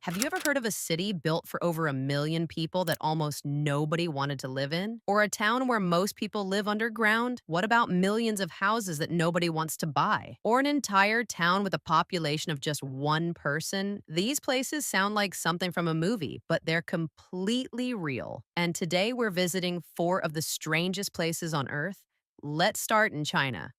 Have you ever heard of a city built for over 1 million people that almost nobody wanted to live in? Or a town where most people live underground? What about millions of houses that nobody wants to buy? Or an entire town with a population of just one person? These places sound like something from a movie, but they're completely real. And today we're visiting four of the strangest places on Earth. Let's start in China.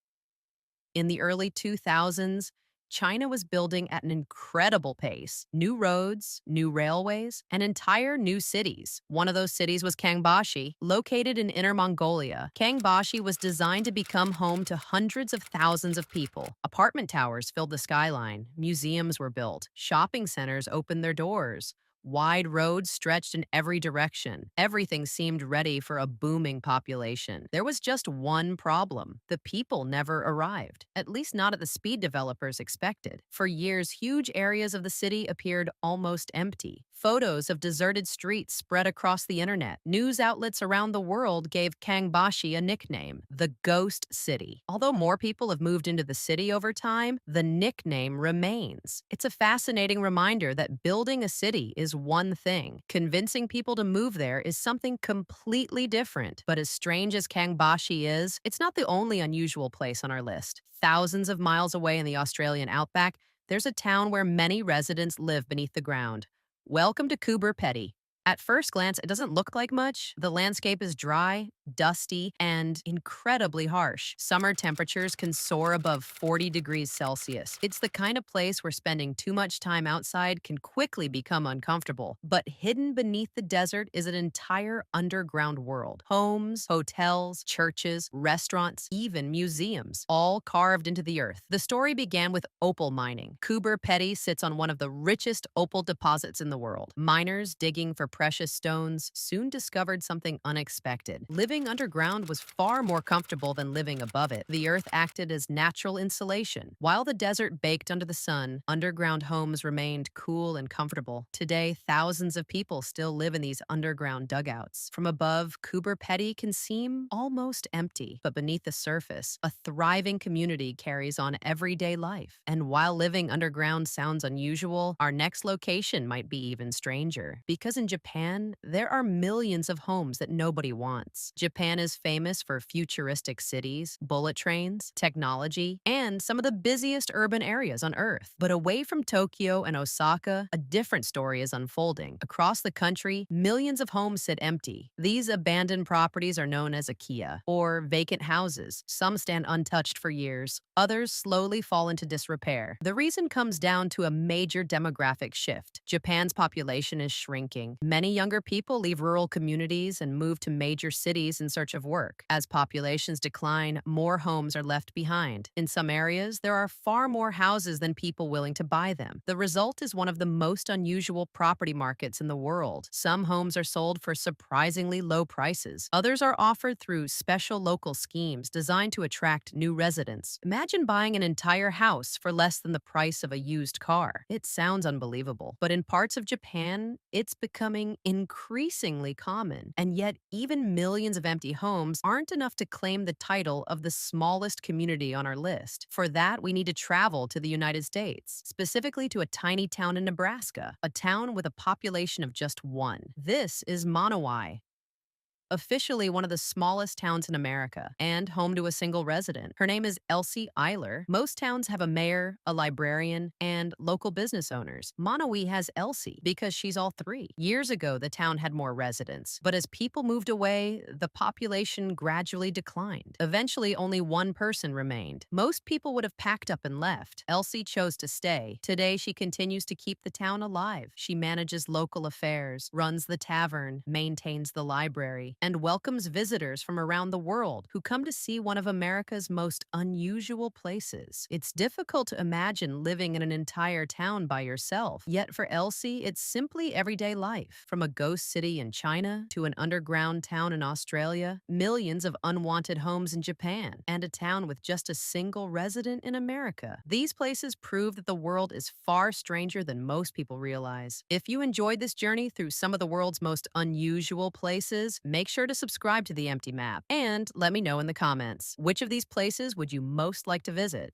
In the early 2000s, China was building at an incredible pace. New roads, new railways, and entire new cities. One of those cities was Kangbashi, located in Inner Mongolia. Kangbashi was designed to become home to hundreds of thousands of people. Apartment towers filled the skyline, museums were built, shopping centers opened their doors. Wide roads stretched in every direction. Everything seemed ready for a booming population. There was just one problem. The people never arrived, at least not at the speed developers expected. For years, huge areas of the city appeared almost empty. Photos of deserted streets spread across the internet. News outlets around the world gave Kangbashi a nickname, the Ghost City. Although more people have moved into the city over time, the nickname remains. It's a fascinating reminder that building a city is one thing. Convincing people to move there is something completely different. But as strange as Kangbashi is, it's not the only unusual place on our list. Thousands of miles away in the Australian outback, there's a town where many residents live beneath the ground. Welcome to Coober Pedy. At first glance, it doesn't look like much. The landscape is dry, dusty, and incredibly harsh. Summer temperatures can soar above 40 degrees Celsius. It's the kind of place where spending too much time outside can quickly become uncomfortable. But hidden beneath the desert is an entire underground world. Homes, hotels, churches, restaurants, even museums, all carved into the earth. The story began with opal mining. Coober Pedy sits on one of the richest opal deposits in the world. Miners digging for precious stones soon discovered something unexpected. Living underground was far more comfortable than living above it. The earth acted as natural insulation. While the desert baked under the sun, underground homes remained cool and comfortable. Today, thousands of people still live in these underground dugouts. From above, Coober Pedy can seem almost empty, but beneath the surface, a thriving community carries on everyday life. And while living underground sounds unusual, our next location might be even stranger. Because in Japan, there are millions of homes that nobody wants. Japan is famous for futuristic cities, bullet trains, technology, and some of the busiest urban areas on Earth. But away from Tokyo and Osaka, a different story is unfolding. Across the country, millions of homes sit empty. These abandoned properties are known as akiya, or vacant houses. Some stand untouched for years, others slowly fall into disrepair. The reason comes down to a major demographic shift. Japan's population is shrinking. Many younger people leave rural communities and move to major cities in search of work. As populations decline, more homes are left behind. In some areas, there are far more houses than people willing to buy them. The result is one of the most unusual property markets in the world. Some homes are sold for surprisingly low prices. Others are offered through special local schemes designed to attract new residents. Imagine buying an entire house for less than the price of a used car. It sounds unbelievable, but in parts of Japan, it's becoming increasingly common. And yet, even millions of empty homes aren't enough to claim the title of the smallest community on our list. For that, we need to travel to the United States, specifically to a tiny town in Nebraska, a town with a population of just one. This is Monowai, officially one of the smallest towns in America and home to a single resident. Her name is Elsie Eiler. Most towns have a mayor, a librarian, and local business owners. Monowi has Elsie because she's all three. Years ago, the town had more residents, but as people moved away, the population gradually declined. Eventually, only one person remained. Most people would have packed up and left. Elsie chose to stay. Today, she continues to keep the town alive. She manages local affairs, runs the tavern, maintains the library, and welcomes visitors from around the world who come to see one of America's most unusual places. It's difficult to imagine living in an entire town by yourself, yet for Elsie, it's simply everyday life. From a ghost city in China to an underground town in Australia, millions of unwanted homes in Japan, and a town with just a single resident in America. These places prove that the world is far stranger than most people realize. If you enjoyed this journey through some of the world's most unusual places, make sure to subscribe to the Empty Map and let me know in the comments, which of these places would you most like to visit?